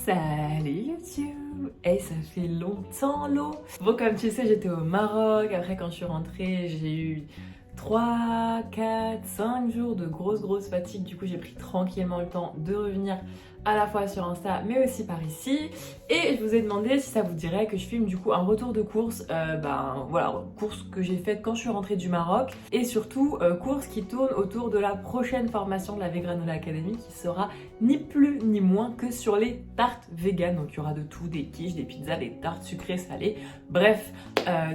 Salut YouTube! Et ça fait longtemps l'eau! Bon, comme tu sais, j'étais au Maroc. Après, quand je suis rentrée, j'ai eu 3, 4, 5 jours de grosse fatigue. Du coup, j'ai pris tranquillement le temps de revenir à la fois sur Insta mais aussi par ici. Et je vous ai demandé si ça vous dirait que je filme du coup un retour de course. Voilà, course que j'ai faite quand je suis rentrée du Maroc. Et surtout, course qui tourne autour de la prochaine formation de la Vegranola Academy qui sera ni plus ni moins que sur les tartes vegan. Donc il y aura de tout, des quiches, des pizzas, des tartes sucrées, salées. Bref,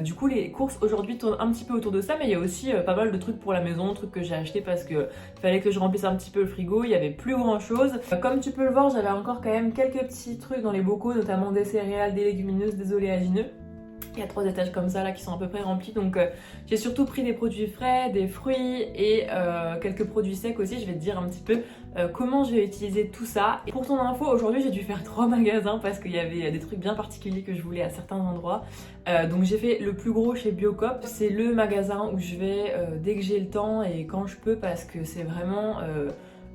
du coup les courses aujourd'hui tournent un petit peu autour de ça, mais il y a aussi pas mal de trucs pour la maison, trucs que j'ai acheté parce que fallait que je remplisse un petit peu le frigo, il y avait plus grand chose. Comme tu peux le voir, j'avais encore quand même quelques petits trucs dans les bocaux, notamment des céréales, des légumineuses, des oléagineux. Il y a 3 étages comme ça là qui sont à peu près remplis, donc j'ai surtout pris des produits frais, des fruits et quelques produits secs aussi. Je vais te dire un petit peu comment je vais utiliser tout ça. Et pour ton info, aujourd'hui j'ai dû faire 3 magasins parce qu'il y avait des trucs bien particuliers que je voulais à certains endroits. Donc j'ai fait le plus gros chez Biocop. C'est le magasin où je vais dès que j'ai le temps et quand je peux, parce que c'est vraiment...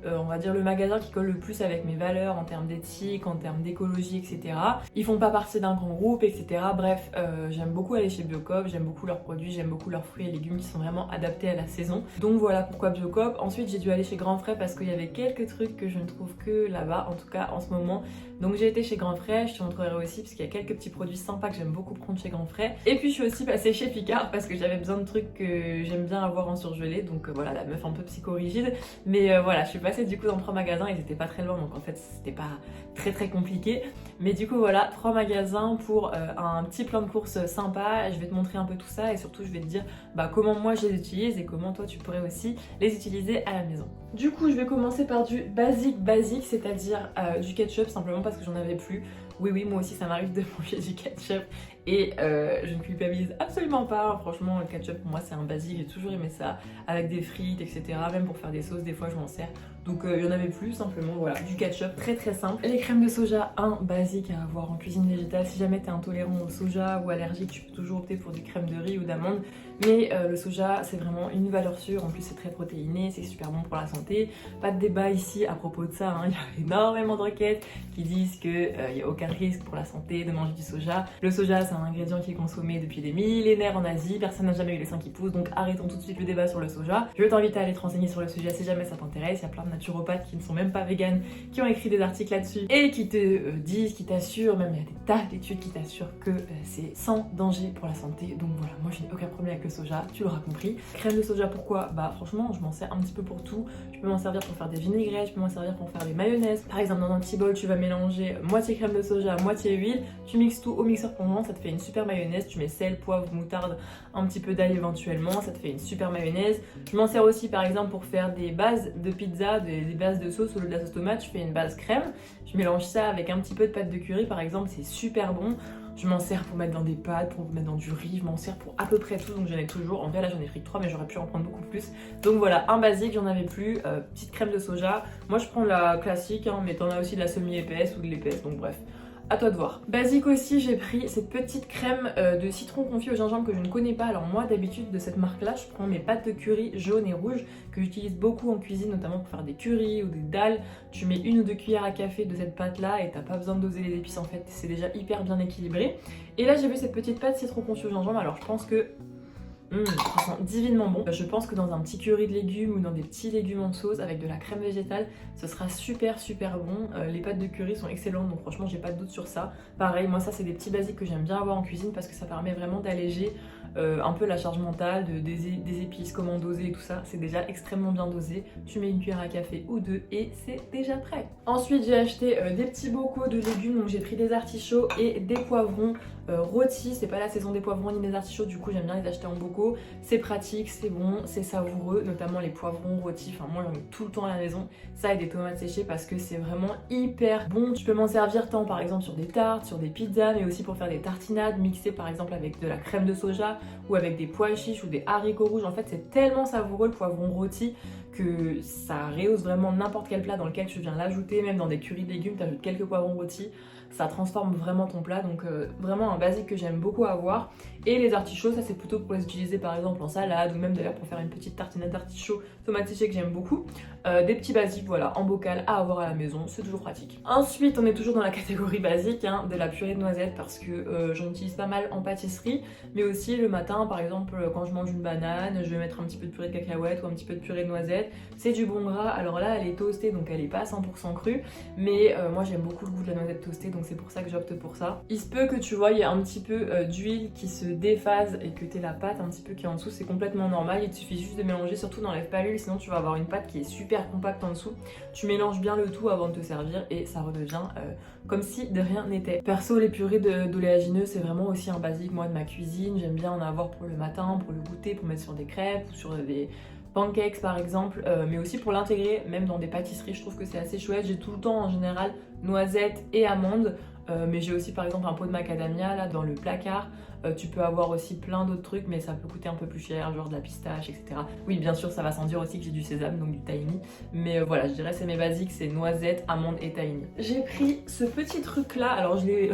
on va dire le magasin qui colle le plus avec mes valeurs en termes d'éthique, en termes d'écologie, etc. Ils font pas partie d'un grand groupe, etc. Bref, j'aime beaucoup aller chez Biocop, j'aime beaucoup leurs produits, j'aime beaucoup leurs fruits et légumes qui sont vraiment adaptés à la saison. Donc voilà pourquoi Biocop. Ensuite j'ai dû aller chez Grand Frais parce qu'il y avait quelques trucs que je ne trouve que là-bas, en tout cas en ce moment. Donc j'ai été chez Grand Frais, je te montrerai aussi parce qu'il y a quelques petits produits sympas que j'aime beaucoup prendre chez Grand Frais. Et puis je suis aussi passée chez Picard parce que j'avais besoin de trucs que j'aime bien avoir en surgelé. Donc voilà, la meuf un peu psycho-rigide. Mais voilà, je suis passée du coup dans 3 magasins, ils étaient pas très loin, donc en fait c'était pas très compliqué. Mais du coup voilà, 3 magasins pour un petit plan de course sympa. Je vais te montrer un peu tout ça et surtout je vais te dire comment moi je les utilise et comment toi tu pourrais aussi les utiliser à la maison. Du coup je vais commencer par du basique, c'est-à-dire du ketchup, simplement parce que j'en avais plus. Oui, moi aussi ça m'arrive de manger du ketchup et je ne culpabilise absolument pas. Franchement, le ketchup pour moi c'est un basique, j'ai toujours aimé ça, avec des frites, etc. Même pour faire des sauces, des fois je m'en sers. Donc il y en avait plus, simplement voilà, du ketchup très simple. Les crèmes de soja, un basique à avoir en cuisine végétale. Si jamais tu es intolérant au soja ou allergique, tu peux toujours opter pour du crème de riz ou d'amande. Mais le soja c'est vraiment une valeur sûre, en plus c'est très protéiné, c'est super bon pour la santé. Pas de débat ici à propos de ça, hein. Il y a énormément de requêtes qui disent qu'il n'y a aucun risque pour la santé de manger du soja. Le soja c'est un ingrédient qui est consommé depuis des millénaires en Asie, personne n'a jamais eu les seins qui poussent, donc arrêtons tout de suite le débat sur le soja. Je t'invite à aller te renseigner sur le sujet si jamais ça t'intéresse. Il y a plein de naturopathes qui ne sont même pas véganes qui ont écrit des articles là-dessus et qui te disent, qui t'assurent, même il y a des tas d'études qui t'assurent que c'est sans danger pour la santé. Donc voilà, moi je n'ai aucun problème avec le soja, tu l'auras compris. Crème de soja, pourquoi? Franchement je m'en sers un petit peu pour tout. Je peux m'en servir pour faire des vinaigrettes, je peux m'en servir pour faire des mayonnaises. Par exemple dans un petit bol tu vas mélanger moitié crème de soja, moitié huile, tu mixes tout au mixeur plongeant, ça te fait une super mayonnaise. Tu mets sel, poivre, moutarde, un petit peu d'ail éventuellement, ça te fait une super mayonnaise. Je m'en sers aussi par exemple pour faire des bases de pizza, des bases de sauce. Au lieu de la sauce tomate, je fais une base crème, je mélange ça avec un petit peu de pâte de curry par exemple, c'est super bon. Je m'en sers pour mettre dans des pâtes, pour mettre dans du riz, je m'en sers pour à peu près tout, donc j'en ai toujours. En vrai là j'en ai pris que 3 mais j'aurais pu en prendre beaucoup plus. Donc voilà, un basique, j'en avais plus, petite crème de soja. Moi je prends la classique, hein, mais t'en as aussi de la semi-épaisse ou de l'épaisse, donc bref. À toi de voir. Basique aussi, j'ai pris cette petite crème de citron confit au gingembre que je ne connais pas. Alors moi d'habitude de cette marque là, je prends mes pâtes de curry jaunes et rouges que j'utilise beaucoup en cuisine, notamment pour faire des currys ou des dalles. Tu mets 1 ou 2 cuillères à café de cette pâte là et t'as pas besoin de doser les épices, en fait c'est déjà hyper bien équilibré. Et là j'ai vu cette petite pâte citron confit au gingembre, alors je pense que ça sent divinement bon. Je pense que dans un petit curry de légumes ou dans des petits légumes en sauce avec de la crème végétale, ce sera super bon. Les pâtes de curry sont excellentes, donc franchement j'ai pas de doute sur ça. Pareil, moi ça c'est des petits basiques que j'aime bien avoir en cuisine parce que ça permet vraiment d'alléger un peu la charge mentale, des épices, comment doser et tout ça. C'est déjà extrêmement bien dosé. Tu mets 1 cuillère à café ou 2 et c'est déjà prêt. Ensuite j'ai acheté des petits bocaux de légumes, donc j'ai pris des artichauts et des poivrons rôtis. C'est pas la saison des poivrons ni des artichauts, du coup j'aime bien les acheter en bocaux. C'est pratique, c'est bon, c'est savoureux, notamment les poivrons rôtis. Enfin moi j'en ai tout le temps à la maison. Ça et des tomates séchées parce que c'est vraiment hyper bon. Tu peux m'en servir tant par exemple sur des tartes, sur des pizzas, mais aussi pour faire des tartinades mixées par exemple avec de la crème de soja ou avec des pois chiches ou des haricots rouges. En fait c'est tellement savoureux le poivron rôti que ça rehausse vraiment n'importe quel plat dans lequel tu viens l'ajouter, même dans des currys de légumes, tu ajoutes quelques poivrons rôtis, ça transforme vraiment ton plat, donc vraiment un basique que j'aime beaucoup avoir. Et les artichauts, ça c'est plutôt pour les utiliser par exemple en salade ou même d'ailleurs pour faire une petite tartinade d'artichauts tomate séchée que j'aime beaucoup. Des petits basiques voilà en bocal à avoir à la maison, c'est toujours pratique. Ensuite on est toujours dans la catégorie basique hein, de la purée de noisettes parce que j'en utilise pas mal en pâtisserie, mais aussi le matin par exemple quand je mange une banane, je vais mettre un petit peu de purée de cacahuètes ou un petit peu de purée de noisettes. C'est du bon gras, alors là elle est toastée donc elle est pas 100% crue, mais moi j'aime beaucoup le goût de la noisette toastée donc c'est pour ça que j'opte pour ça. Il se peut que tu vois il y a un petit peu d'huile qui se déphase et que t'aies la pâte un petit peu qui est en dessous, c'est complètement normal, il te suffit juste de mélanger, surtout n'enlève pas l'huile sinon tu vas avoir une pâte qui est super compacte en dessous. Tu mélanges bien le tout avant de te servir et ça redevient comme si de rien n'était. Perso les purées d'oléagineux c'est vraiment aussi un basique moi de ma cuisine, j'aime bien en avoir pour le matin, pour le goûter, pour mettre sur des crêpes ou sur des pancakes par exemple, mais aussi pour l'intégrer même dans des pâtisseries, je trouve que c'est assez chouette. J'ai tout le temps en général noisettes et amandes, mais j'ai aussi par exemple un pot de macadamia là dans le placard. Tu peux avoir aussi plein d'autres trucs mais ça peut coûter un peu plus cher, genre de la pistache etc. Oui bien sûr ça va sans dire aussi que j'ai du sésame donc du tahini, mais voilà je dirais c'est mes basiques, c'est noisettes, amandes et tahini. J'ai pris ce petit truc là, alors j'ai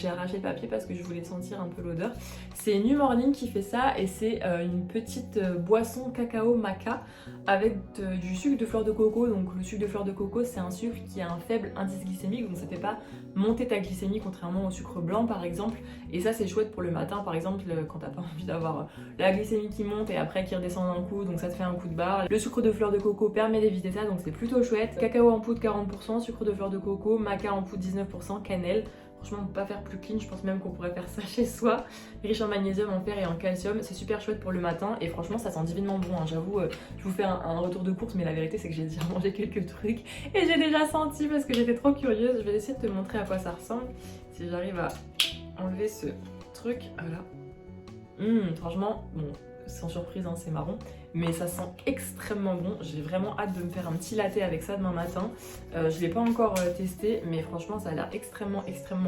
arraché le papier parce que je voulais sentir un peu l'odeur. C'est New Morning qui fait ça et c'est une petite boisson cacao maca avec du sucre de fleur de coco. Donc le sucre de fleur de coco c'est un sucre qui a un faible indice glycémique donc ça fait pas monter ta glycémie contrairement au sucre blanc par exemple, et ça c'est chouette pour le matin par exemple quand t'as pas envie d'avoir la glycémie qui monte et après qui redescend d'un coup, donc ça te fait un coup de barre. Le sucre de fleur de coco permet d'éviter ça donc c'est plutôt chouette. Cacao en poudre 40%, sucre de fleur de coco, maca en poudre 19%, cannelle. Franchement, on peut pas faire plus clean, je pense même qu'on pourrait faire ça chez soi. Riche en magnésium, en fer et en calcium, c'est super chouette pour le matin et franchement ça sent divinement bon. Hein. J'avoue, je vous fais un retour de course, mais la vérité c'est que j'ai déjà mangé quelques trucs et j'ai déjà senti parce que j'étais trop curieuse. Je vais essayer de te montrer à quoi ça ressemble. Si j'arrive à enlever ce truc, voilà. Franchement, bon, sans surprise, hein, c'est marron. Mais ça sent extrêmement bon, j'ai vraiment hâte de me faire un petit latte avec ça demain matin. Je l'ai pas encore testé mais franchement ça a l'air extrêmement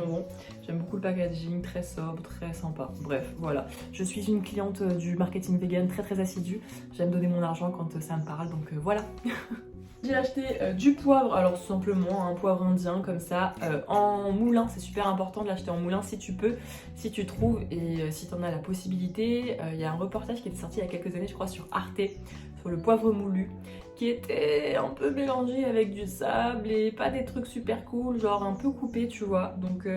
bon. J'aime beaucoup le packaging, très sobre, très sympa. Bref voilà, je suis une cliente du marketing vegan très assidue. J'aime donner mon argent quand ça me parle donc voilà. J'ai acheté du poivre, alors tout simplement un poivre indien comme ça, en moulin. C'est super important de l'acheter en moulin si tu peux, si tu trouves et si tu en as la possibilité. Il y a un reportage qui était sorti il y a quelques années je crois sur Arte, sur le poivre moulu, qui était un peu mélangé avec du sable et pas des trucs super cool, genre un peu coupé tu vois. Donc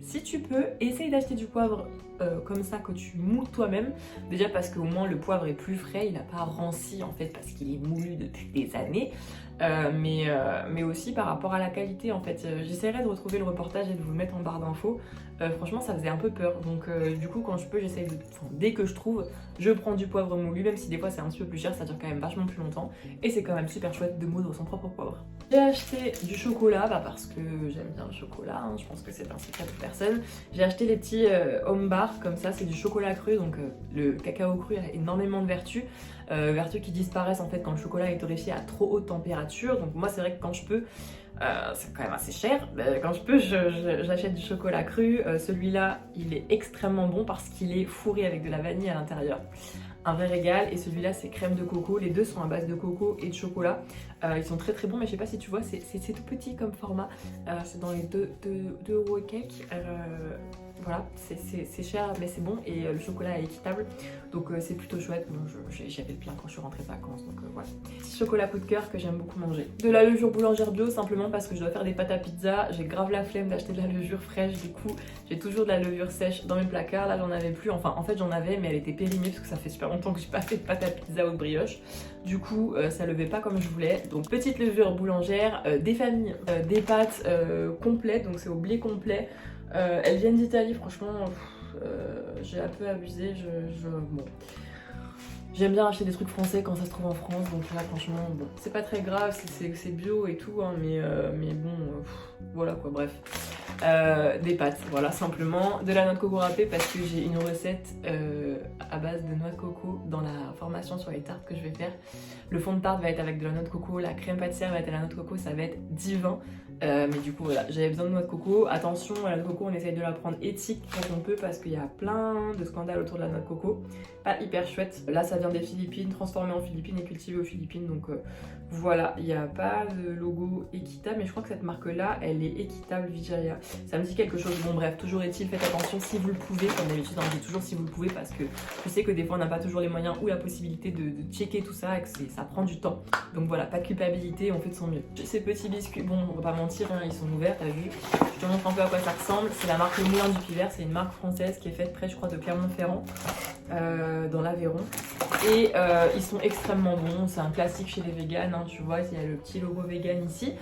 si tu peux, essaye d'acheter du poivre comme ça que tu moules toi-même. Déjà parce qu'au moins le poivre est plus frais, il n'a pas ranci en fait parce qu'il est moulu depuis des années. Mais aussi par rapport à la qualité en fait. J'essaierai de retrouver le reportage et de vous le mettre en barre d'infos. Franchement ça faisait un peu peur donc du coup quand je peux j'essaye de... Enfin, dès que je trouve je prends du poivre moulu, même si des fois c'est un petit peu plus cher, ça dure quand même vachement plus longtemps et c'est quand même super chouette de moudre son propre poivre. J'ai acheté du chocolat parce que j'aime bien le chocolat, hein, je pense que c'est un secret pour personne. J'ai acheté les petits home bars comme ça, c'est du chocolat cru donc le cacao cru a énormément de vertus. Vertus qui disparaissent en fait quand le chocolat est torréfié à trop haute température. Donc moi c'est vrai que quand je peux, c'est quand même assez cher, quand je peux j'achète du chocolat cru. Celui-là il est extrêmement bon parce qu'il est fourré avec de la vanille à l'intérieur. Un vrai régal, et celui-là c'est crème de coco, les deux sont à base de coco et de chocolat. Ils sont très très bons, mais je sais pas si tu vois, c'est tout petit comme format, c'est dans les 2 euros et quelques. Voilà, c'est cher mais c'est bon et le chocolat est équitable donc c'est plutôt chouette. Bon, j'avais le plein quand je suis rentrée de vacances donc voilà. Petit chocolat coup de cœur que j'aime beaucoup manger. De la levure boulangère bio simplement parce que je dois faire des pâtes à pizza, j'ai grave la flemme d'acheter de la levure fraîche, du coup j'ai toujours de la levure sèche dans mes placards. Là j'en avais plus, enfin en fait j'en avais mais elle était périmée parce que ça fait super longtemps que j'ai pas fait de pâte à pizza ou de brioche. Du coup ça levait pas comme je voulais, donc petite levure boulangère, des familles, des pâtes complètes, donc c'est au blé complet. Elles viennent d'Italie, franchement, j'ai un peu abusé. Bon. J'aime bien acheter des trucs français quand ça se trouve en France, donc là, franchement, bon, c'est pas très grave, c'est bio et tout, hein, mais bon, voilà quoi, bref. Des pâtes, voilà, simplement. De la noix de coco râpée parce que j'ai une recette à base de noix de coco dans la formation sur les tartes que je vais faire. Le fond de tarte va être avec de la noix de coco, la crème pâtissière va être à la noix de coco, ça va être divin. Mais du coup voilà, j'avais besoin de noix de coco. Attention, la noix de coco on essaye de la prendre éthique quand on peut parce qu'il y a plein de scandales autour de la noix de coco. Pas hyper chouette. Là ça vient des Philippines, transformé en Philippines et cultivé aux Philippines. Donc voilà, il n'y a pas de logo équitable, mais je crois que cette marque là elle est équitable Vigeria. Ça me dit quelque chose. Bon bref, toujours est-il, faites attention si vous le pouvez, comme d'habitude on dit toujours si vous le pouvez parce que je sais que des fois on n'a pas toujours les moyens ou la possibilité de checker tout ça et que ça prend du temps. Donc voilà, pas de culpabilité, on fait de son mieux. Ces petits biscuits, bon on va pas mentir, hein, ils sont ouverts, t'as vu. Je te montre un peu à quoi ça ressemble. C'est la marque Le Moulin du Pivert, c'est une marque française qui est faite près je crois de Clermont-Ferrand, dans l'Aveyron. Et ils sont extrêmement bons, c'est un classique chez les véganes, hein, tu vois, il y a le petit logo vegan ici.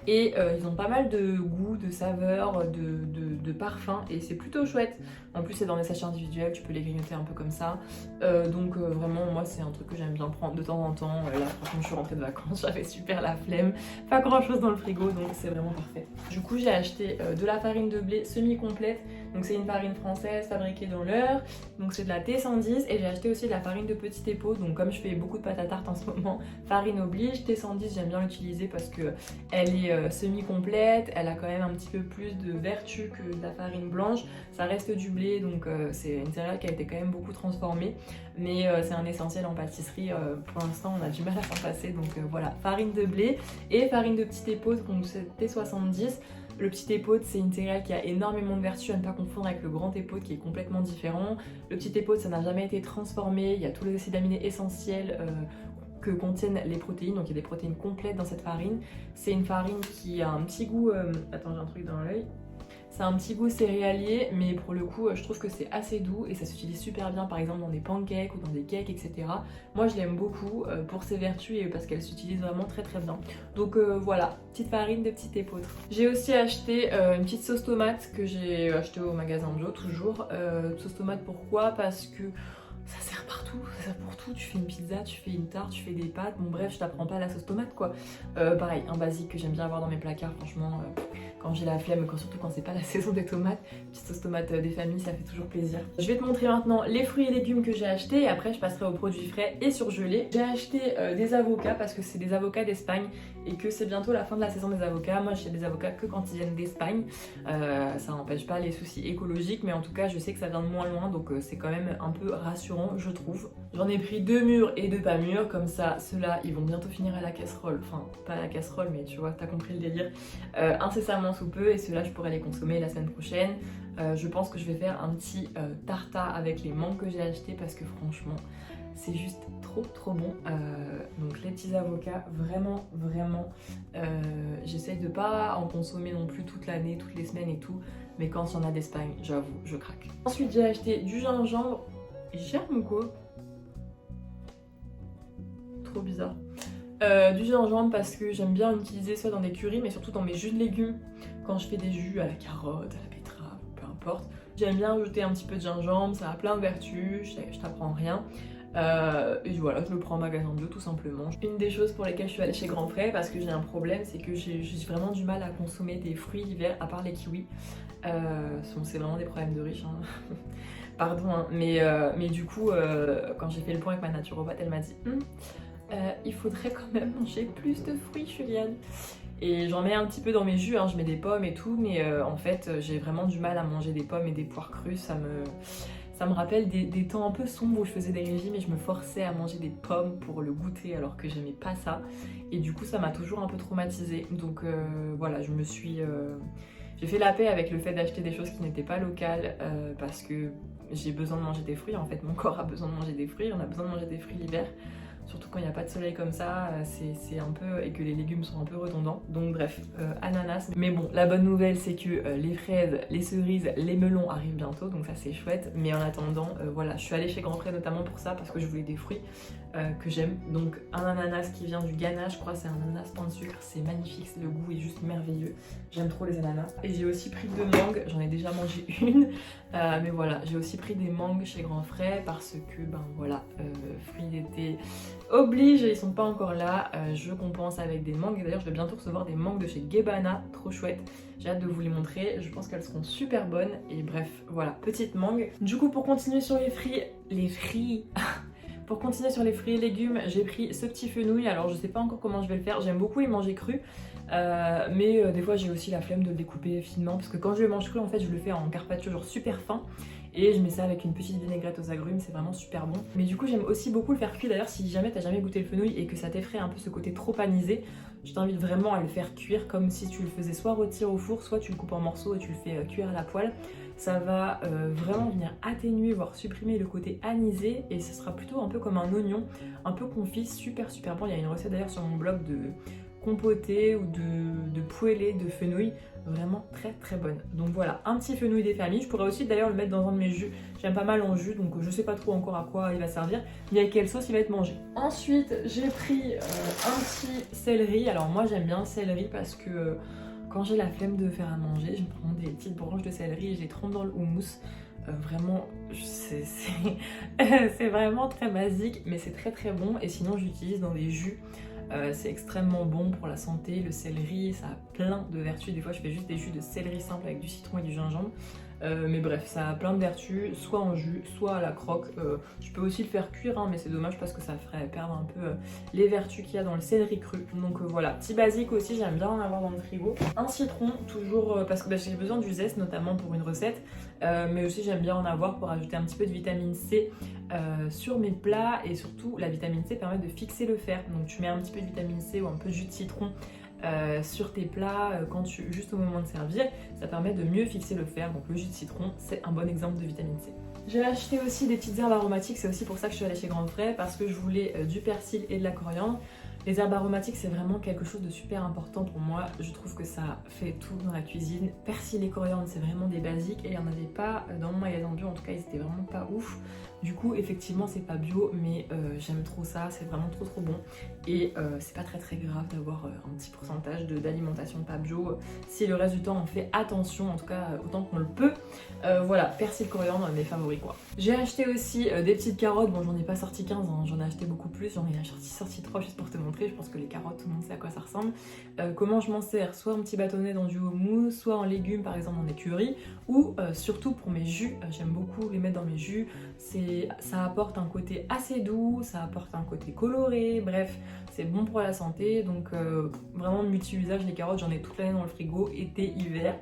Et ils ont pas mal de goûts, de saveurs, de parfums et c'est plutôt chouette. En plus c'est dans des sachets individuels, tu peux les grignoter un peu comme ça. Donc vraiment moi c'est un truc que j'aime bien prendre de temps en temps. Là franchement je suis rentrée de vacances, j'avais super la flemme, pas grand chose dans le frigo donc c'est vraiment parfait. Du coup j'ai acheté de la farine de blé semi-complète. Donc c'est une farine française fabriquée dans l'Eure. Donc c'est de la T110 et j'ai acheté aussi de la farine de petit épaule. Donc comme je fais beaucoup de pâte à tarte en ce moment, farine oblige. T110 j'aime bien l'utiliser parce que elle est semi-complète, elle a quand même un petit peu plus de vertu que de la farine blanche. Ça reste du blé donc c'est une céréale qui a été quand même beaucoup transformée. Mais c'est un essentiel en pâtisserie. Pour l'instant on a du mal à s'en passer. Donc voilà, farine de blé et farine de petit épaule, donc c'est T70. Le petit épaule, c'est une céréale qui a énormément de vertus à ne pas confondre avec le grand épaule qui est complètement différent. Le petit épaule, ça n'a jamais été transformé, il y a tous les acides aminés essentiels que contiennent les protéines, donc il y a des protéines complètes dans cette farine. C'est une farine qui a un petit goût... Attends, j'ai un truc dans l'œil. C'est un petit goût céréalier, mais pour le coup, je trouve que c'est assez doux et ça s'utilise super bien, par exemple dans des pancakes ou dans des cakes, etc. Moi, je l'aime beaucoup pour ses vertus et parce qu'elle s'utilise vraiment très très bien. Donc voilà, petite farine de petit épeautre. J'ai aussi acheté une petite sauce tomate que j'ai achetée au magasin Bio, toujours. Sauce tomate, pourquoi? Parce que ça sert partout, ça sert pour tout. Tu fais une pizza, tu fais une tarte, tu fais des pâtes. Bon bref, je t'apprends pas la sauce tomate quoi. Pareil, un basique que j'aime bien avoir dans mes placards, franchement. Quand j'ai la flemme, surtout quand c'est pas la saison des tomates, petite sauce tomate des familles, ça fait toujours plaisir. Je vais te montrer maintenant les fruits et légumes que j'ai achetés et après je passerai aux produits frais et surgelés. J'ai acheté des avocats parce que c'est des avocats d'Espagne et que c'est bientôt la fin de la saison des avocats. Moi j'achète des avocats que quand ils viennent d'Espagne. Ça n'empêche pas les soucis écologiques, mais en tout cas je sais que ça vient de moins loin, donc c'est quand même un peu rassurant je trouve. J'en ai pris 2 mûrs et 2 pas mûrs, comme ça ceux-là ils vont bientôt finir à la casserole. Enfin pas à la casserole mais tu vois, t'as compris le délire. Incessamment sous peu et ceux-là je pourrais les consommer la semaine prochaine. Je pense que je vais faire un petit tartare avec les mangues que j'ai achetés parce que franchement c'est juste trop bon. Donc les petits avocats, vraiment j'essaye de pas en consommer non plus toute l'année, toutes les semaines et tout, mais quand il y en a d'Espagne, j'avoue, je craque. Ensuite j'ai acheté du gingembre. Il germe ou quoi? Trop bizarre. Du gingembre parce que j'aime bien l'utiliser soit dans des currys mais surtout dans mes jus de légumes quand je fais des jus à la carotte, à la betterave, peu importe. J'aime bien ajouter un petit peu de gingembre, ça a plein de vertus, je t'apprends rien. Et voilà, je le prends en magasin bio tout simplement. Une des choses pour lesquelles je suis allée chez Grand Frais parce que j'ai un problème, c'est que j'ai vraiment du mal à consommer des fruits l'hiver à part les kiwis. C'est vraiment des problèmes de riches, hein. Pardon, hein. Mais du coup, quand j'ai fait le point avec ma naturopathe, elle m'a dit il faudrait quand même manger plus de fruits, Juliane. Et j'en mets un petit peu dans mes jus, hein, je mets des pommes et tout, mais en fait j'ai vraiment du mal à manger des pommes et des poires crues. Ça me rappelle des temps un peu sombres où je faisais des régimes et je me forçais à manger des pommes pour le goûter alors que j'aimais pas ça. Et du coup ça m'a toujours un peu traumatisée. Donc voilà, j'ai fait la paix avec le fait d'acheter des choses qui n'étaient pas locales parce que j'ai besoin de manger des fruits. En fait mon corps a besoin de manger des fruits, on a besoin de manger des fruits l'hiver. Surtout quand il n'y a pas de soleil comme ça, c'est un peu... et que les légumes sont un peu redondants. Donc bref, ananas. Mais bon, la bonne nouvelle c'est que les fraises, les cerises, les melons arrivent bientôt, donc ça c'est chouette. Mais en attendant, voilà, je suis allée chez Grand Frais notamment pour ça, parce que je voulais des fruits que j'aime. Donc un ananas qui vient du Ghana, je crois c'est un ananas pain de sucre, c'est magnifique, le goût est juste merveilleux. J'aime trop les ananas. Et j'ai aussi pris 2 mangues, j'en ai déjà mangé une. Mais voilà, j'ai aussi pris des mangues chez Grand Frais parce que, ben voilà, fruits d'été oblige, ils sont pas encore là. Je compense avec des mangues. Et d'ailleurs, je vais bientôt recevoir des mangues de chez Gebana, trop chouette. J'ai hâte de vous les montrer, je pense qu'elles seront super bonnes. Et bref, voilà, petite mangue. Du coup, pour continuer sur les fruits, Pour continuer sur les fruits et légumes, j'ai pris ce petit fenouil. Alors je sais pas encore comment je vais le faire, j'aime beaucoup les manger crus. Mais des fois j'ai aussi la flemme de le découper finement parce que quand je le mange cru en fait je le fais en carpaccio genre super fin et je mets ça avec une petite vinaigrette aux agrumes, c'est vraiment super bon. Mais du coup j'aime aussi beaucoup le faire cuire. D'ailleurs si jamais t'as jamais goûté le fenouil et que ça t'effraie un peu ce côté trop anisé, je t'invite vraiment à le faire cuire comme si tu le faisais soit rôtir au four, soit tu le coupes en morceaux et tu le fais cuire à la poêle. Ça va vraiment venir atténuer, voire supprimer le côté anisé et ce sera plutôt un peu comme un oignon, un peu confit, super bon. Il y a une recette d'ailleurs sur mon blog de compoté ou de poêlée de fenouil, vraiment très bonne. Donc voilà, un petit fenouil des familles. Je pourrais aussi d'ailleurs le mettre dans un de mes jus. J'aime pas mal en jus, donc je sais pas trop encore à quoi il va servir, ni à quelle sauce il va être mangé. Ensuite, j'ai pris un petit céleri. Alors moi j'aime bien le céleri parce que quand j'ai la flemme de faire à manger, je prends des petites branches de céleri et je les trempe dans le houmous. Vraiment, c'est vraiment très basique, mais c'est très bon. Et sinon, j'utilise dans des jus. C'est extrêmement bon pour la santé. Le céleri, ça a plein de vertus. Des fois, je fais juste des jus de céleri simple avec du citron et du gingembre. Mais bref, ça a plein de vertus, soit en jus, soit à la croque. Je peux aussi le faire cuire, hein, mais c'est dommage parce que ça ferait perdre un peu les vertus qu'il y a dans le céleri cru. Donc voilà, petit basique aussi, j'aime bien en avoir dans le frigo. Un citron, toujours parce que j'ai besoin du zeste, notamment pour une recette. Mais aussi j'aime bien en avoir pour ajouter un petit peu de vitamine C sur mes plats. Et surtout, la vitamine C permet de fixer le fer. Donc tu mets un petit peu de vitamine C ou un peu de jus de citron sur tes plats juste au moment de servir, ça permet de mieux fixer le fer. Donc le jus de citron, c'est un bon exemple de vitamine C. J'ai acheté aussi des petites herbes aromatiques, c'est aussi pour ça que je suis allée chez Grand Frais, parce que je voulais du persil et de la coriandre. Les herbes aromatiques, c'est vraiment quelque chose de super important pour moi. Je trouve que ça fait tout dans la cuisine. Persil et coriandre, c'est vraiment des basiques et il n'y en avait pas dans mon magasin bio. En tout cas, ils étaient vraiment pas ouf. Du coup, effectivement, c'est pas bio, mais j'aime trop ça. C'est vraiment trop bon. Et c'est pas très grave d'avoir un petit pourcentage d'alimentation pas bio. Si le reste du temps, on fait attention, en tout cas, autant qu'on le peut. Voilà, persil, coriandre, mes favoris quoi. J'ai acheté aussi des petites carottes. Bon, j'en ai pas sorti 15, hein. J'en ai acheté beaucoup plus. J'en ai sorti 3 juste pour te montrer. Je pense que les carottes, tout le monde sait à quoi ça ressemble. Comment je m'en sers? Soit un petit bâtonnet dans du houmous, soit en légumes, par exemple en écurie, ou surtout pour mes jus. J'aime beaucoup les mettre dans mes jus. Ça apporte un côté assez doux, ça apporte un côté coloré, bref, c'est bon pour la santé. Donc vraiment multi-usage, les carottes, j'en ai toute l'année dans le frigo, été, hiver.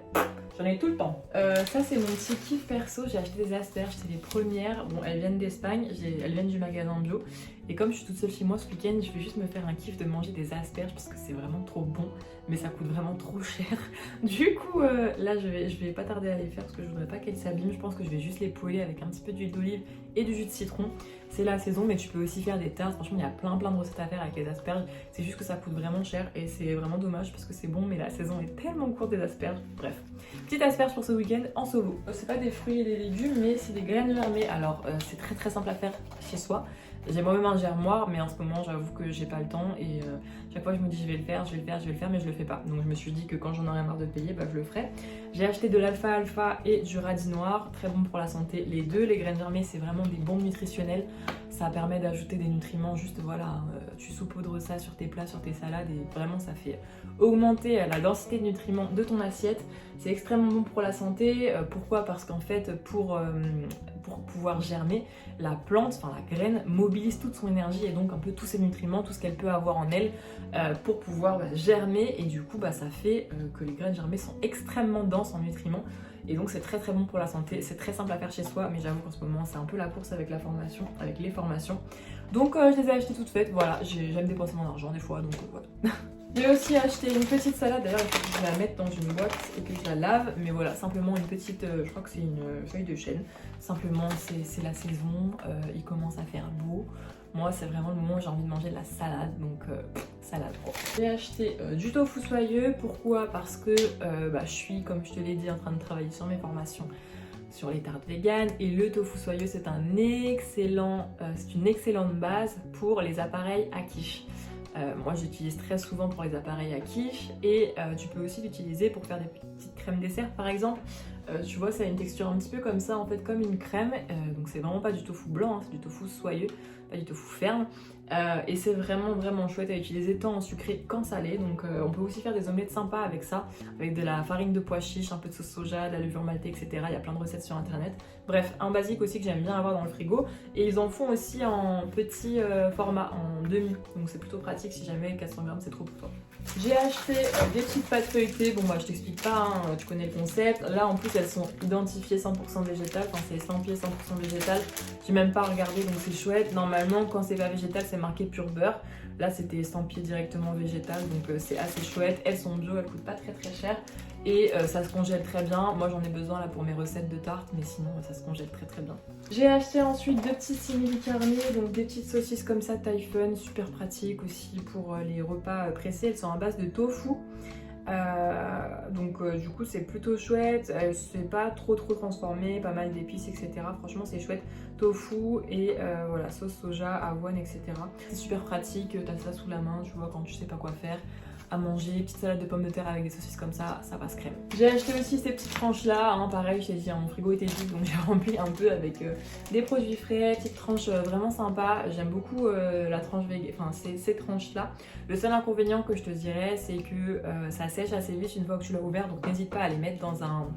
J'en ai tout le temps. Ça c'est mon petit kiff perso, j'ai acheté des asperges, c'est les premières. Bon, elles viennent d'Espagne, elles viennent du magasin bio. Et comme je suis toute seule chez moi ce week-end, je vais juste me faire un kiff de manger des asperges parce que c'est vraiment trop bon. Mais ça coûte vraiment trop cher. Du coup, là je vais pas tarder à les faire parce que je voudrais pas qu'elles s'abîment. Je pense que je vais juste les poêler avec un petit peu d'huile d'olive et du jus de citron. C'est la saison, mais tu peux aussi faire des tartes. Franchement, il y a plein de recettes à faire avec les asperges. C'est juste que ça coûte vraiment cher et c'est vraiment dommage parce que c'est bon, mais la saison est tellement courte des asperges. Bref, petite asperge pour ce week-end en solo. C'est pas des fruits et des légumes, mais c'est des graines germées. Alors, c'est très simple à faire chez soi. J'ai moi-même un germoir, mais en ce moment j'avoue que j'ai pas le temps et chaque fois je me dis je vais le faire, mais je le fais pas. Donc je me suis dit que quand j'en aurais marre de payer, bah je le ferai. J'ai acheté de l'alfalfa et du radis noir, très bon pour la santé les deux. Les graines germées c'est vraiment des bombes nutritionnelles. Ça permet d'ajouter des nutriments, juste voilà, tu saupoudres ça sur tes plats, sur tes salades et vraiment ça fait augmenter la densité de nutriments de ton assiette. C'est extrêmement bon pour la santé. Pourquoi? Parce qu'en fait pour pouvoir germer, la plante, enfin la graine, mobilise toute son énergie et donc un peu tous ses nutriments, tout ce qu'elle peut avoir en elle pour pouvoir germer et du coup ça fait que les graines germées sont extrêmement denses en nutriments. Et donc c'est très bon pour la santé, c'est très simple à faire chez soi, mais j'avoue qu'en ce moment c'est un peu la course avec les formations. Donc je les ai achetées toutes faites, voilà, j'aime dépenser mon argent des fois, donc voilà. J'ai aussi acheté une petite salade, d'ailleurs il faut que je la mette dans une boîte et que je la lave, mais voilà, simplement une petite, je crois que c'est une feuille de chêne, simplement c'est la saison, il commence à faire beau. Moi c'est vraiment le moment où j'ai envie de manger de la salade, donc salade quoi. J'ai acheté du tofu soyeux, pourquoi? Parce que je suis, comme je te l'ai dit, en train de travailler sur mes formations sur les tartes véganes et le tofu soyeux c'est une excellente base pour les appareils à quiche. Moi j'utilise très souvent pour les appareils à quiche et tu peux aussi l'utiliser pour faire des petites crèmes dessert par exemple. Tu vois, ça a une texture un petit peu comme ça, en fait, comme une crème. Donc c'est vraiment pas du tofu blanc, hein, c'est du tofu soyeux, pas du tofu ferme. Et c'est vraiment chouette à utiliser tant en sucré qu'en salé. Donc on peut aussi faire des omelettes sympas avec ça, avec de la farine de pois chiche, un peu de sauce soja, de la levure maltée, etc. Il y a plein de recettes sur internet. Bref, un basique aussi que j'aime bien avoir dans le frigo. Et ils en font aussi en petit format, en demi. Donc c'est plutôt pratique si jamais 400 grammes c'est trop pour toi. J'ai acheté des petites pâtes feuilletées. Bon, bah je t'explique pas, hein, tu connais le concept. Là en plus elles sont identifiées 100% végétales. Enfin c'est estampillé 100% végétal. J'ai même pas regardé donc c'est chouette. Normalement quand c'est pas végétal c'est marqué pur beurre. Là c'était estampillé directement végétal donc c'est assez chouette. Elles sont bio, elles coûtent pas très cher. Et ça se congèle très bien. Moi j'en ai besoin là pour mes recettes de tarte, mais sinon ça se congèle très bien. J'ai acheté ensuite deux petits simili carnés, donc des petites saucisses comme ça taille fun, super pratique aussi pour les repas pressés. Elles sont à base de tofu. Du coup c'est plutôt chouette, c'est pas trop transformé, pas mal d'épices etc. Franchement c'est chouette, tofu et voilà, sauce soja, avoine etc. C'est super pratique, t'as ça sous la main, tu vois, quand tu sais pas quoi faire à manger, petite salade de pommes de terre avec des saucisses comme ça passe crème. J'ai acheté aussi ces petites tranches là, hein, pareil je t'ai dit, mon frigo était vide donc j'ai rempli un peu avec des produits frais, petites tranches vraiment sympas. J'aime beaucoup la tranche vegan, enfin ces tranches là. Le seul inconvénient que je te dirais c'est que ça sèche assez vite une fois que tu l'as ouvert, donc n'hésite pas à les mettre dans un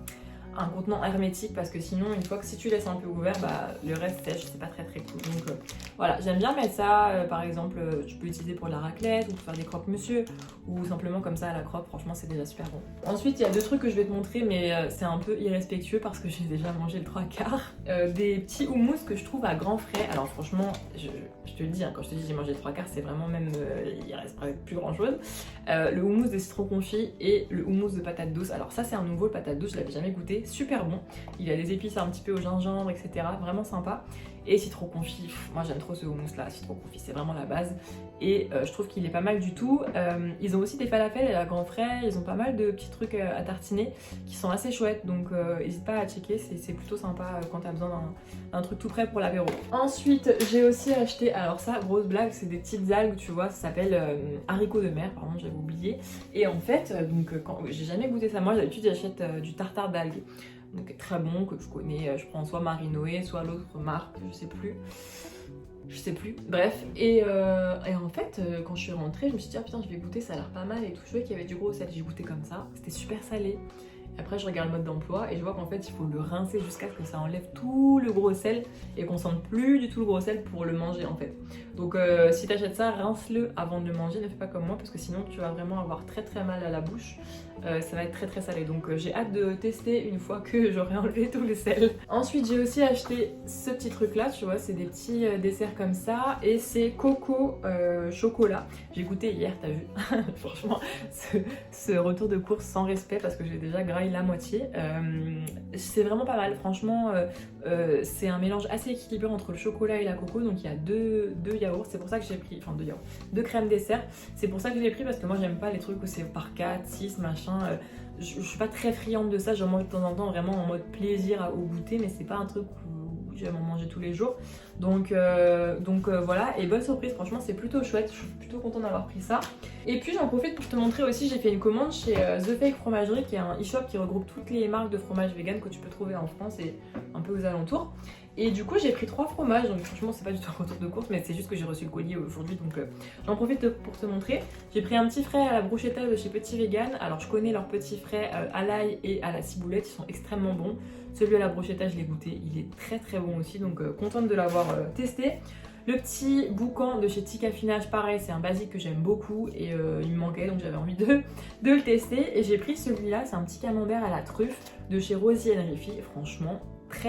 contenant hermétique parce que sinon une fois que si tu laisses un peu ouvert bah le reste sèche, c'est pas très cool. Donc voilà, j'aime bien mettre ça par exemple tu peux l'utiliser pour la raclette ou pour faire des croque-monsieur ou simplement comme ça à la croque, franchement c'est déjà super bon. Ensuite il y a deux trucs que je vais te montrer mais c'est un peu irrespectueux parce que j'ai déjà mangé le 3/4. Des petits houmous que je trouve à grands frais. Alors franchement je te le dis, hein, quand je te dis j'ai mangé le 3/4 c'est vraiment même il reste plus grand chose. Le houmous de citron confit et le houmous de patate douce. Alors ça c'est un nouveau, le patate douce je l'avais jamais goûté, super bon. Il a des épices un petit peu au gingembre etc, vraiment sympa. Et citron confit, moi j'aime trop ce houmous là, citron confit c'est vraiment la base. Et je trouve qu'il est pas mal du tout. Ils ont aussi des falafels à grands frais, ils ont pas mal de petits trucs à tartiner qui sont assez chouettes, donc n'hésite pas à checker, c'est plutôt sympa quand t'as besoin d'un truc tout prêt pour l'apéro. Ensuite j'ai aussi acheté, alors ça grosse blague, c'est des petites algues tu vois, ça s'appelle haricots de mer, pardon j'avais oublié. Et en fait, j'ai jamais goûté ça, moi d'habitude j'achète du tartare d'algues. Donc très bon, que je connais, je prends soit Marinoé, soit l'autre marque, je sais plus, bref. Et en fait, quand je suis rentrée, je me suis dit ah putain je vais goûter, ça a l'air pas mal et tout. Je voyais qu'il y avait du gros sel, j'ai goûté comme ça, c'était super salé. Après je regarde le mode d'emploi et je vois qu'en fait il faut le rincer jusqu'à ce que ça enlève tout le gros sel et qu'on sente plus du tout le gros sel pour le manger en fait. Donc si t'achètes ça, rince-le avant de le manger, ne fais pas comme moi parce que sinon tu vas vraiment avoir très mal à la bouche. Ça va être très salé, donc j'ai hâte de tester une fois que j'aurai enlevé tout le sel. Ensuite j'ai aussi acheté ce petit truc là, tu vois, c'est des petits desserts comme ça et c'est coco chocolat. J'ai goûté hier, t'as vu. Franchement ce retour de course sans respect parce que j'ai déjà graillé la moitié. C'est vraiment pas mal, franchement c'est un mélange assez équilibré entre le chocolat et la coco, donc il y a deux yaourts, c'est pour ça que j'ai pris, enfin deux crèmes dessert, c'est pour ça que je l'ai pris parce que moi j'aime pas les trucs où c'est par 4, 6 machin. Je suis pas très friande de ça, j'en mange de temps en temps vraiment en mode plaisir au goûter, mais c'est pas un truc où j'aime en manger tous les jours. Donc voilà, et bonne surprise, franchement c'est plutôt chouette, je suis plutôt contente d'avoir pris ça. Et puis j'en profite pour te montrer aussi, j'ai fait une commande chez The Fake Fromagerie qui est un e-shop qui regroupe toutes les marques de fromage vegan que tu peux trouver en France et un peu aux alentours. Et du coup j'ai pris 3 fromages, donc franchement c'est pas du tout un retour de course mais c'est juste que j'ai reçu le colis aujourd'hui, donc j'en profite pour te montrer. J'ai pris un petit frais à la bruschetta de chez Petit Vegan. Alors je connais leurs petits frais à l'ail et à la ciboulette, ils sont extrêmement bons. Celui à la bruschetta je l'ai goûté, il est très bon aussi, donc contente de l'avoir testé. Le petit boucan de chez Tika Finage, pareil, c'est un basique que j'aime beaucoup et il me manquait donc j'avais envie de le tester. Et j'ai pris celui-là, c'est un petit camembert à la truffe de chez Rosie Riffy. Franchement,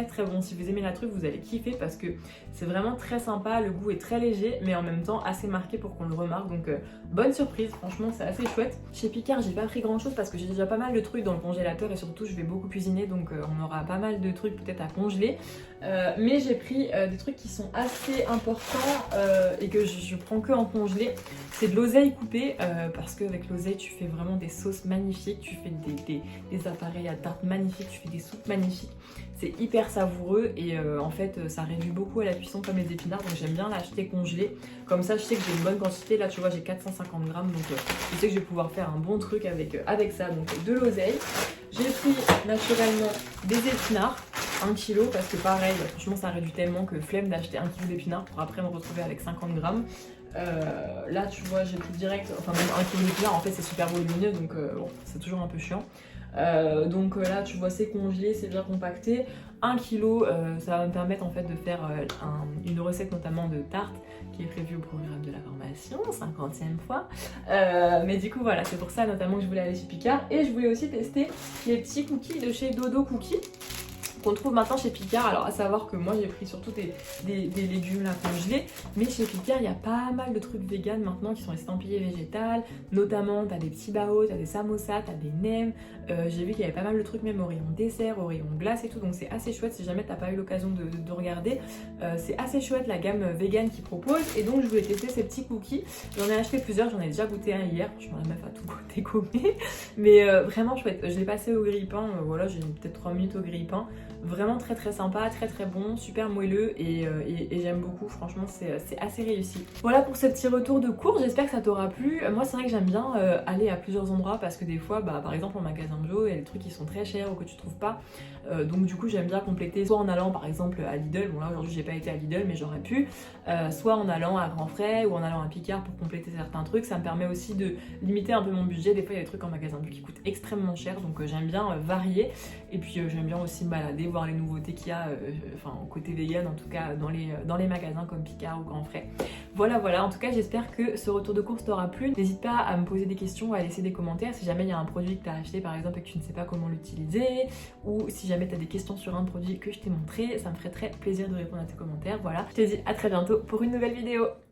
très bon. Si vous aimez la truffe, vous allez kiffer parce que c'est vraiment très sympa. Le goût est très léger, mais en même temps assez marqué pour qu'on le remarque. Donc bonne surprise, franchement, c'est assez chouette. Chez Picard, j'ai pas pris grand chose parce que j'ai déjà pas mal de trucs dans le congélateur et surtout, je vais beaucoup cuisiner donc on aura pas mal de trucs peut-être à congeler. Mais j'ai pris des trucs qui sont assez importants et que je prends que en congelé. C'est de l'oseille coupée parce qu'avec l'oseille, tu fais vraiment des sauces magnifiques, tu fais des appareils à tarte magnifiques, tu fais des soupes magnifiques. C'est hyper savoureux et en fait ça réduit beaucoup à la cuisson comme les épinards, donc j'aime bien l'acheter congelé. Comme ça je sais que j'ai une bonne quantité, là tu vois j'ai 450 grammes, donc je sais que je vais pouvoir faire un bon truc avec ça. Donc de l'oseille, j'ai pris naturellement des épinards, 1 kg, parce que pareil, franchement ça réduit tellement que flemme d'acheter 1 kg d'épinards pour après me retrouver avec 50 grammes. Là tu vois j'ai pris direct, enfin même 1 kg d'épinards en fait c'est super volumineux, donc bon, c'est toujours un peu chiant. Donc là tu vois c'est congelé, c'est bien compacté. 1 kg, ça va me permettre en fait de faire une recette notamment de tarte qui est prévue au programme de la formation, 50e fois. Mais du coup voilà, c'est pour ça notamment que je voulais aller chez Picard. Et je voulais aussi tester les petits cookies de chez Dodo Cookies qu'on trouve maintenant chez Picard. Alors à savoir que moi j'ai pris surtout des légumes là congelés, mais chez Picard il y a pas mal de trucs vegan maintenant qui sont estampillés végétal, notamment t'as des petits baos, t'as des samosas, t'as des nems, j'ai vu qu'il y avait pas mal de trucs même au rayon dessert, au rayon glace et tout, donc c'est assez chouette si jamais t'as pas eu l'occasion de regarder. C'est assez chouette la gamme vegan qu'ils proposent, et donc je voulais tester ces petits cookies. J'en ai acheté plusieurs, j'en ai déjà goûté un hier, franchement la meuf a tout décommé, mais vraiment chouette. Je l'ai passé au grille-pain, voilà j'ai mis peut-être 3 minutes au grille-pain. Vraiment très très sympa, très très bon, super moelleux et j'aime beaucoup, franchement c'est assez réussi. Voilà pour ce petit retour de course, j'espère que ça t'aura plu. Moi c'est vrai que j'aime bien aller à plusieurs endroits parce que des fois, par exemple en magasin bio, il y a des trucs qui sont très chers ou que tu trouves pas. Donc du coup j'aime bien compléter, soit en allant par exemple à Lidl, bon là aujourd'hui j'ai pas été à Lidl mais j'aurais pu, soit en allant à Grand Frais ou en allant à Picard pour compléter certains trucs. Ça me permet aussi de limiter un peu mon budget, des fois il y a des trucs en magasin bio qui coûtent extrêmement cher, donc j'aime bien varier. Et puis j'aime bien aussi me balader, voir les nouveautés qu'il y a, enfin côté vegan en tout cas dans les magasins comme Picard ou Grand Frais. Voilà, en tout cas j'espère que ce retour de course t'aura plu. N'hésite pas à me poser des questions ou à laisser des commentaires si jamais il y a un produit que tu as acheté par exemple et que tu ne sais pas comment l'utiliser, ou si jamais tu as des questions sur un produit que je t'ai montré, ça me ferait très plaisir de répondre à tes commentaires. Voilà, je te dis à très bientôt pour une nouvelle vidéo.